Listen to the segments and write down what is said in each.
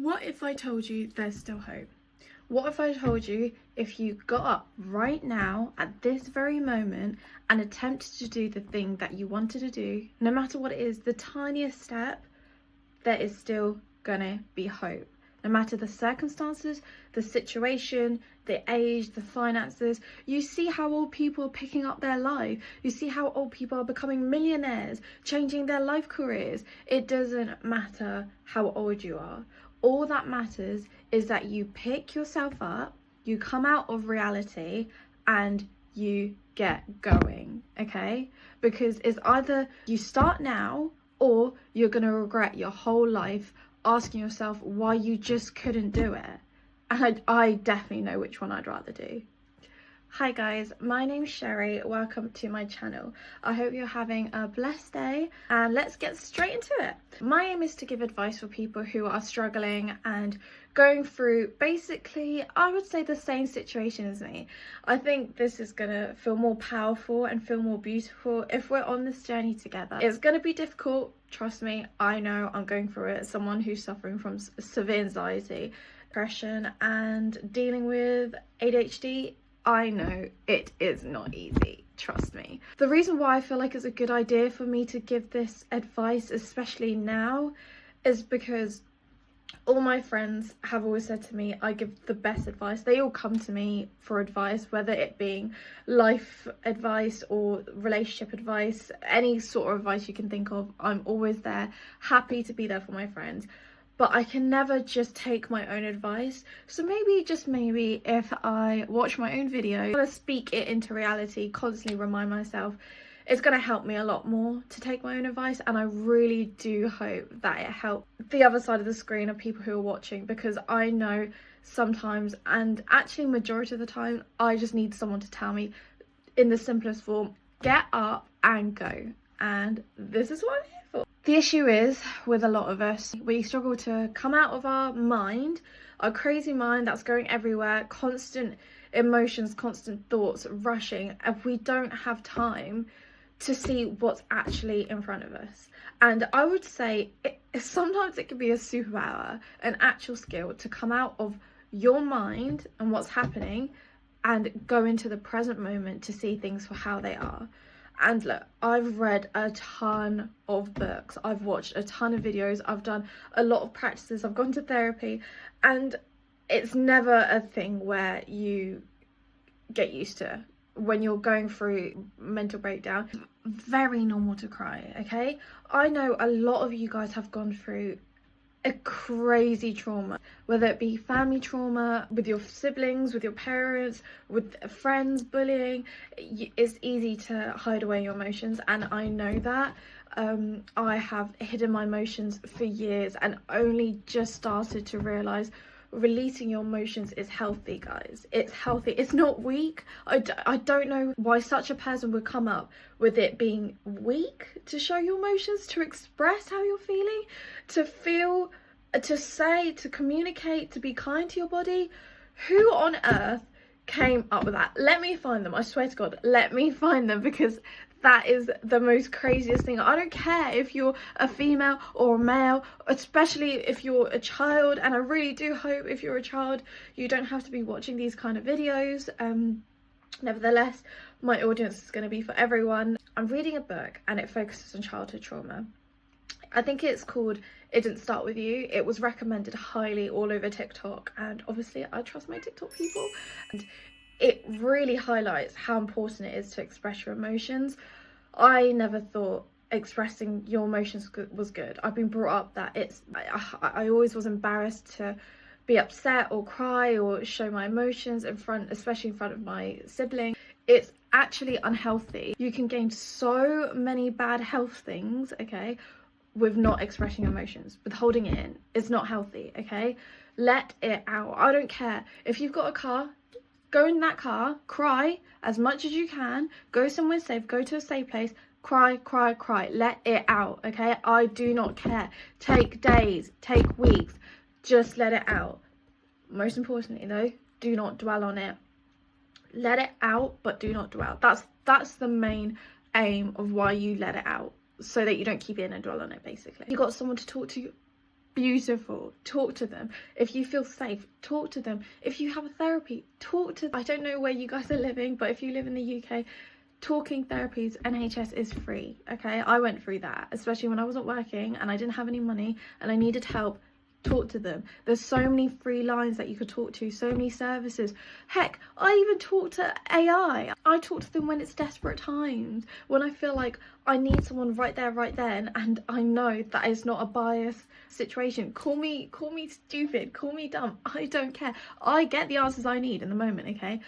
What if I told you there's still hope? What if I told you if you got up right now at this very moment and attempted to do the thing that you wanted to do, no matter what it is, the tiniest step, there is still gonna be hope. No matter the circumstances, the situation, the age, the finances. You see how old people are picking up their life. You see how old people are becoming millionaires, changing their life careers. It doesn't matter how old you are. All that matters is that you pick yourself up, you come out of reality, and you get going, okay? Because it's either you start now or you're going to regret your whole life asking yourself why you just couldn't do it. And I definitely know which one I'd rather do. Hi guys, my name's Sherry. Welcome to my channel. I hope you're having a blessed day, and let's get straight into it. My aim is to give advice for people who are struggling and going through basically, I would say, the same situation as me. I think this is gonna feel more powerful and feel more beautiful if we're on this journey together. It's gonna be difficult, trust me. I know, I'm going through it. Someone who's suffering from severe anxiety, depression, and dealing with ADHD. I know it is not easy, trust me. The reason why I feel like it's a good idea for me to give this advice, especially now, is because all my friends have always said to me I give the best advice. They all come to me for advice, whether it being life advice or relationship advice, any sort of advice you can think of. I'm always there, happy to be there for my friends. But I can never just take my own advice. So maybe, just maybe, if I watch my own video, I'm gonna speak it into reality, constantly remind myself, it's gonna help me a lot more to take my own advice. And I really do hope that it helps the other side of the screen of people who are watching, because I know sometimes, and actually majority of the time, I just need someone to tell me in the simplest form, get up and go. And this is what I'm here for. The issue is, with a lot of us, we struggle to come out of our mind, our crazy mind that's going everywhere, constant emotions, constant thoughts rushing, and we don't have time to see what's actually in front of us. And I would say sometimes it can be a superpower, an actual skill to come out of your mind and what's happening and go into the present moment to see things for how they are. And look, I've read a ton of books, I've watched a ton of videos, I've done a lot of practices, I've gone to therapy, and it's never a thing where you get used to. When you're going through mental breakdown, very normal to cry, okay? I know a lot of you guys have gone through a crazy trauma, whether it be family trauma, with your siblings, with your parents, with friends, bullying. It's easy to hide away your emotions, and I know that. I have hidden my emotions for years and only just started to realize releasing your emotions is healthy, guys. It's healthy, it's not weak. I don't know why such a person would come up with it being weak to show your emotions, to express how you're feeling, to feel, to say, to communicate, to be kind to your body. Who on earth came up with that? Let me find them, I swear to God, let me find them, because that is the most craziest thing. I don't care if you're a female or a male, especially if you're a child, and I really do hope if you're a child you don't have to be watching these kind of videos. Nevertheless, my audience is going to be for everyone. I'm reading a book and it focuses on childhood trauma. I think it's called It Didn't Start With You. It was recommended highly all over TikTok, and obviously I trust my TikTok people, and it really highlights how important it is to express your emotions. I never thought expressing your emotions was good. I've been brought up that I always was embarrassed to be upset or cry or show my emotions in front, especially in front of my sibling. It's actually unhealthy. You can gain so many bad health things, okay, with not expressing emotions, with holding it in. It's not healthy, okay? Let it out. I don't care if you've got a car. Go in that car, cry as much as you can, go somewhere safe, go to a safe place, cry, cry, cry, let it out, okay? I do not care. Take days, take weeks, just let it out. Most importantly though, do not dwell on it. Let it out, but do not dwell. That's the main aim of why you let it out, so that you don't keep it in and dwell on it, basically. You got someone to talk to, beautiful, talk to them. If you feel safe, talk to them. If you have a therapy, talk to them. I don't know where you guys are living, but if you live in the UK, talking therapies, NHS is free, okay? I went through that, especially when I wasn't working and I didn't have any money and I needed help. Talk to them. There's so many free lines that you could talk to, so many services. Heck, I even talk to AI. I talk to them when it's desperate times, when I feel like I need someone right there, right then, and I know that it's not a biased situation. Call me stupid, call me dumb, I don't care. I get the answers I need in the moment, okay?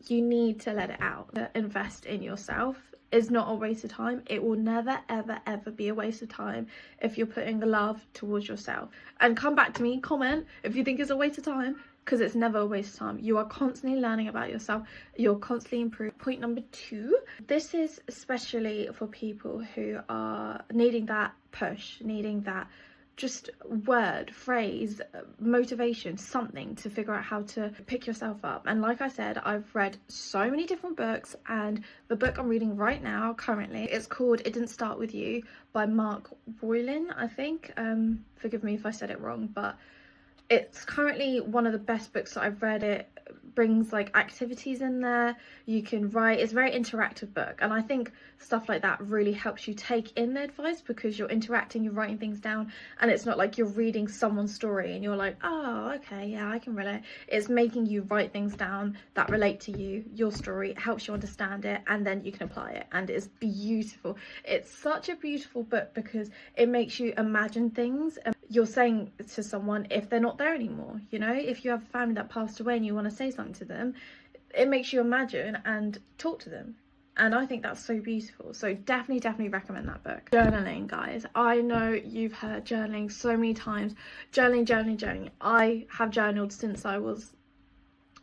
You need to let it out. Invest in yourself is not a waste of time. It will never ever be a waste of time if you're putting the love towards yourself. And come back to me, comment if you think it's a waste of time, because it's never a waste of time. You are constantly learning about yourself, you're constantly improving. Point number 2, this is especially for people who are needing that push, needing that just word, phrase, motivation, something to figure out how to pick yourself up. And like I said, I've read so many different books, and the book I'm reading right now currently, it's called It Didn't Start With You by Mark Boylan, I think. Forgive me if I said it wrong, but it's currently one of the best books that I've read. It brings like activities in there, you can write. It's a very interactive book, and I think stuff like that really helps you take in the advice because you're interacting, you're writing things down, and it's not like you're reading someone's story and you're like, oh okay, yeah, I can relate. It's making you write things down that relate to you, your story. It helps you understand it, and then you can apply it, and it's beautiful. It's such a beautiful book because it makes you imagine things you're saying to someone if they're not there anymore. You know, if you have a family that passed away and you want to say something to them, it makes you imagine and talk to them, and I think that's so beautiful. So definitely recommend that book. Journaling, guys. I know you've heard journaling so many times. Journaling. I have journaled since I was,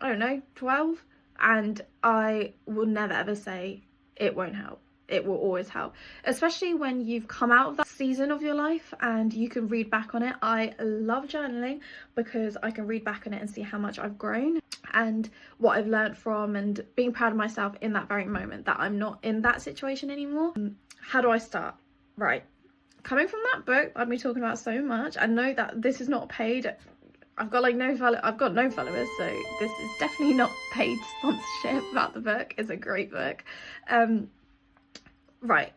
I don't know, 12, and I will never ever say it won't help. It will always help, especially when you've come out of that season of your life and you can read back on it. I love journaling because I can read back on it and see how much I've grown and what I've learned from, and being proud of myself in that very moment that I'm not in that situation anymore. How do I start? Right, coming from that book I've been talking about so much, I know that this is not paid. I've got no followers, so this is definitely not paid sponsorship about the book. It's a great book. Right,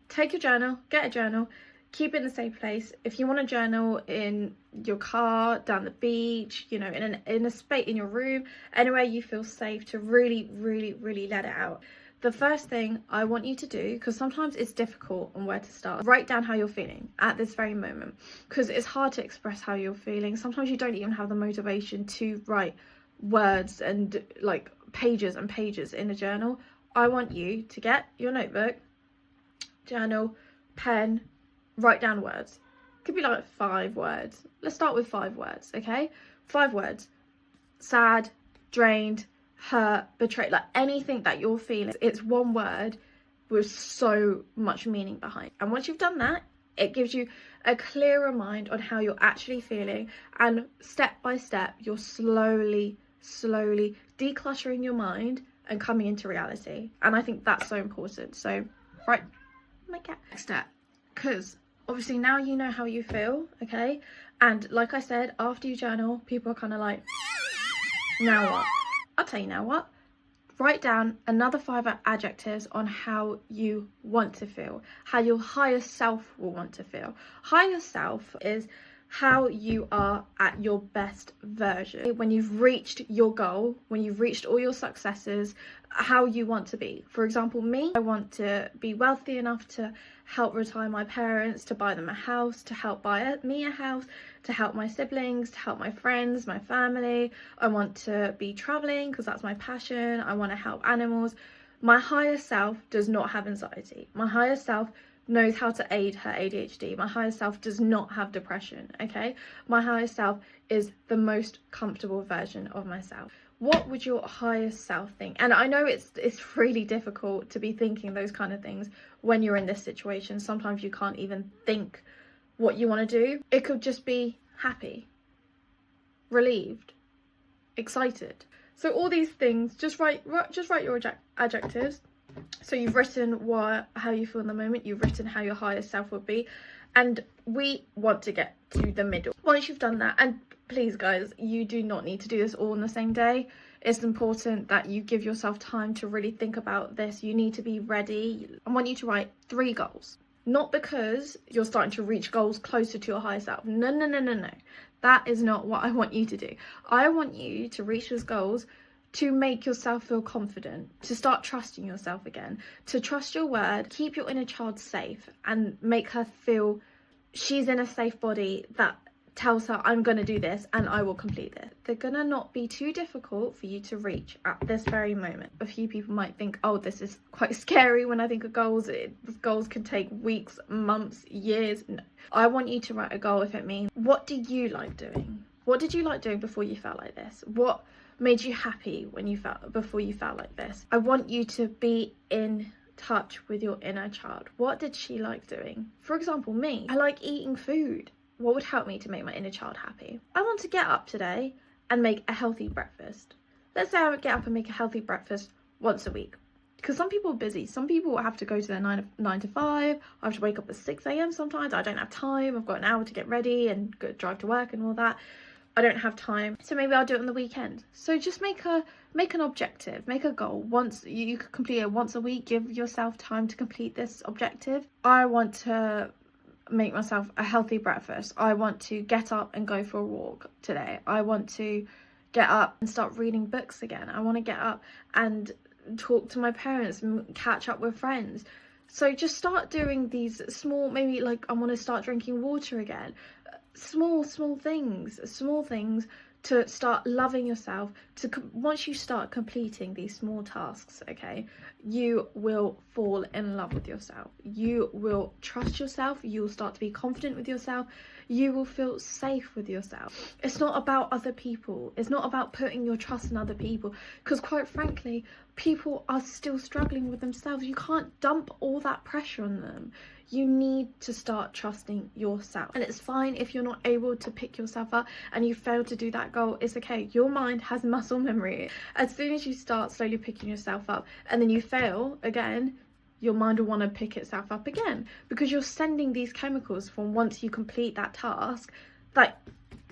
take your journal, get a journal, keep it in a safe place. If you want to journal in your car, down the beach, you know, in a space, in your room, anywhere you feel safe to really let it out. The first thing I want you to do, because sometimes it's difficult on where to start, write down how you're feeling at this very moment, because it's hard to express how you're feeling. Sometimes you don't even have the motivation to write words and like pages and pages in a journal. I want you to get your notebook, journal, pen, write down words. Could be like 5 words. Let's start with 5 words, okay? 5 words. Sad, drained, hurt, betrayed, like anything that you're feeling. It's one word with so much meaning behind. And once you've done that, it gives you a clearer mind on how you're actually feeling, and step by step you're slowly decluttering your mind and coming into reality. And I think that's so important. So right, my cat. Next step, because obviously now you know how you feel, okay? And like I said, after you journal, people are kind of like, now what? I'll tell you now what. Write down another 5 adjectives on how you want to feel, how your higher self will want to feel. Higher self is how you are at your best version. When you've reached your goal, when you've reached all your successes, how you want to be. For example, me, I want to be wealthy enough to help retire my parents, to buy them a house, to help buy me a house, to help my siblings, to help my friends, my family. I want to be traveling because that's my passion. I want to help animals. My higher self does not have anxiety. My higher self knows how to aid her ADHD. My higher self does not have depression, okay? My higher self is the most comfortable version of myself. What would your higher self think? And I know it's really difficult to be thinking those kind of things when you're in this situation. Sometimes you can't even think what you want to do. It could just be happy, relieved, excited. So all these things, just write your adjectives. So you've written how you feel in the moment, you've written how your higher self would be, And we want to get to the middle. Once you've done that, and please guys, you do not need to do this all on the same day. It's important that you give yourself time to really think about this. You need to be ready. I want you to write 3 goals. Not because you're starting to reach goals closer to your higher self. No. That is not what I want you to do. I want you to reach those goals to make yourself feel confident, to start trusting yourself again, to trust your word, keep your inner child safe, and make her feel she's in a safe body that tells her, I'm going to do this and I will complete this. They're going to not be too difficult for you to reach at this very moment. A few people might think, oh, this is quite scary when I think of goals. Goals can take weeks, months, years. No. I want you to write a goal if it means, what do you like doing? What did you like doing before you felt like this? What made you happy before you felt like this? I want you to be in touch with your inner child. What did she like doing? For example, me, I like eating food. What would help me to make my inner child happy? I want to get up today and make a healthy breakfast. Let's say I would get up and make a healthy breakfast once a week. Because some people are busy. Some people have to go to their 9 to 5. I have to wake up at 6 a.m. sometimes. I don't have time. I've got an hour to get ready and go drive to work and all that. I don't have time. So maybe I'll do it on the weekend. So just make an objective, make a goal. Once you could complete it once a week, give yourself time to complete this objective. I want to make myself a healthy breakfast. I want to get up and go for a walk today. I want to get up and start reading books again. I want to get up and talk to my parents and catch up with friends. So just start doing these small, maybe like I want to start drinking water again. Small things to start loving yourself. Once you start completing these small tasks, okay, you will fall in love with yourself. You will trust yourself. You will start to be confident with yourself. You will feel safe with yourself. It's not about other people. It's not about putting your trust in other people, because quite frankly, people are still struggling with themselves. You can't dump all that pressure on them. You need to start trusting yourself. And it's fine if you're not able to pick yourself up and you fail to do that goal. It's okay. Your mind has muscle memory. As soon as you start slowly picking yourself up and then you fail again, your mind will want to pick itself up again, because you're sending these chemicals from once you complete that task, like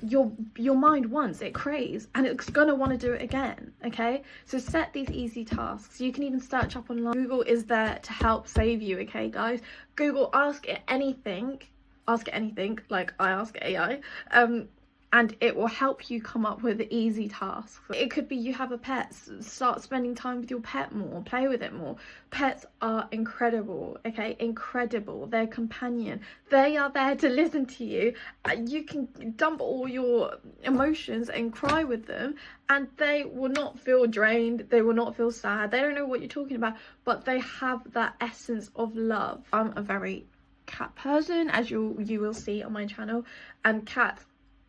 your mind wants, it craves, and it's gonna want to do it again. Okay, so set these easy tasks. You can even search up online. Google is there to help save you. Okay guys, Google, ask it anything like I ask AI, and it will help you come up with easy tasks. It could be you have a pet, start spending time with your pet more, play with it more. Pets are incredible, okay? Incredible. They're companion. They are there to listen to you. You can dump all your emotions and cry with them, and they will not feel drained. They will not feel sad. They don't know what you're talking about, but they have that essence of love. I'm a very cat person, as you will see on my channel, and cats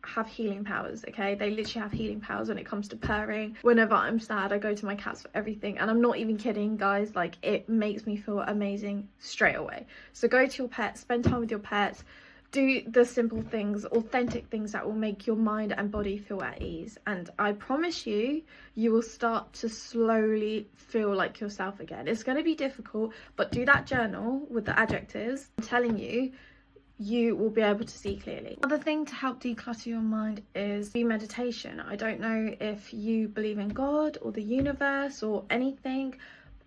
have healing powers. Okay, they literally have healing powers when it comes to purring. Whenever I'm sad, I go to my cats for everything, and I'm not even kidding guys, like it makes me feel amazing straight away. So go to your pets, spend time with your pets, do the simple things, authentic things that will make your mind and body feel at ease, and I promise you, you will start to slowly feel like yourself again. It's going to be difficult, but do that journal with the adjectives. I'm telling you, you will be able to see clearly. Another thing to help declutter your mind is meditation. I don't know if you believe in God or the universe or anything.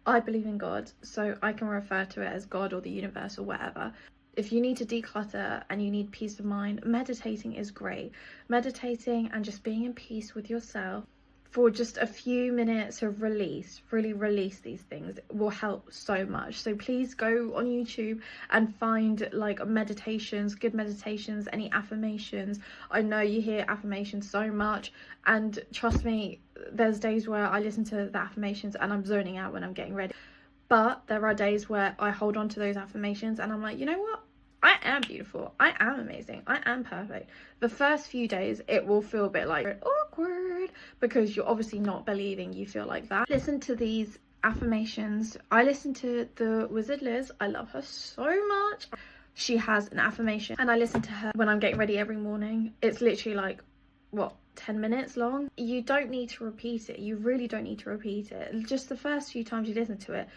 I believe in God, so I can refer to it as God or the universe or whatever. If you need to declutter and you need peace of mind, meditating is great. Meditating and just being in peace with yourself for just a few minutes of release, really release these things, will help so much. So please go on YouTube and find like meditations, good meditations, any affirmations. I know you hear affirmations so much, and trust me, there's days where I listen to the affirmations and I'm zoning out when I'm getting ready, but there are days where I hold on to those affirmations and I'm like, you know what, I am beautiful, I am amazing, I am perfect. The first few days it will feel a bit like awkward because you're obviously not believing you feel like that. Listen to these affirmations. I listen to the Wizard Liz. I love her so much. She has an affirmation and I listen to her when I'm getting ready every morning. It's literally like, what, 10 minutes long? You don't need to repeat it. You really don't need to repeat it. Just the first few times you listen to it,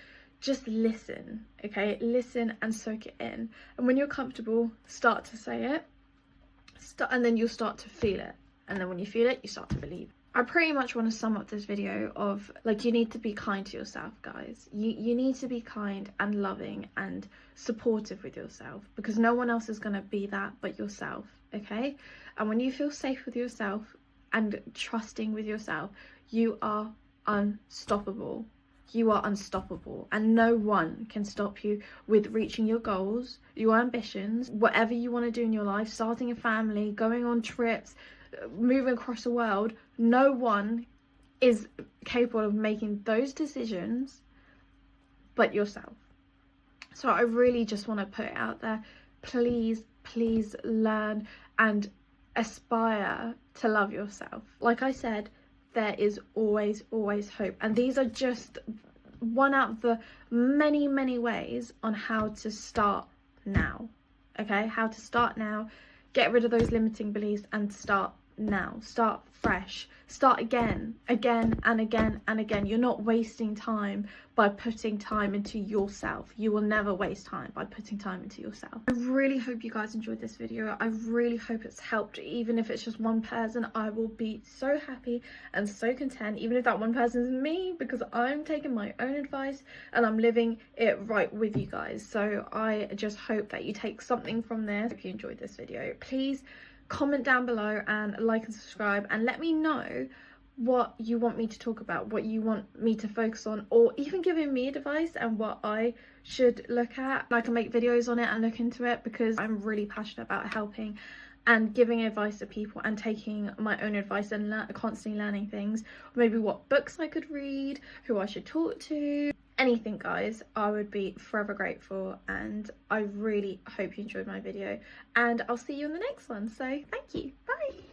just listen, okay? Listen and soak it in. And when you're comfortable, start to say it. And then you'll start to feel it. And then when you feel it, you start to believe. I pretty much want to sum up this video of, like, you need to be kind to yourself, guys. You need to be kind and loving and supportive with yourself, because no one else is going to be that but yourself, okay? And when you feel safe with yourself and trusting with yourself, you are unstoppable. You are unstoppable, and no one can stop you with reaching your goals, your ambitions, whatever you want to do in your life, starting a family, going on trips, moving across the world. No one is capable of making those decisions but yourself. So I really just want to put it out there. Please learn and aspire to love yourself. Like I said, there is always hope, and these are just one out of the many ways on how to start now. Okay, how to start now, get rid of those limiting beliefs and start now. Start fresh, start again and again. You're not wasting time by putting time into yourself. You will never waste time by putting time into yourself. I really hope you guys enjoyed this video. I really hope it's helped. Even if it's just one person, I will be so happy and so content, even if that one person is me, because I'm taking my own advice and I'm living it right with you guys. So I just hope that you take something from this. If you enjoyed this video, please comment down below and like and subscribe, and let me know what you want me to talk about, what you want me to focus on, or even giving me advice and what I should look at. I can make videos on it and look into it, because I'm really passionate about helping and giving advice to people and taking my own advice and constantly learning things. Maybe what books I could read, who I should talk to, anything, guys. I would be forever grateful, and I really hope you enjoyed my video, and I'll see you in the next one. So thank you, bye.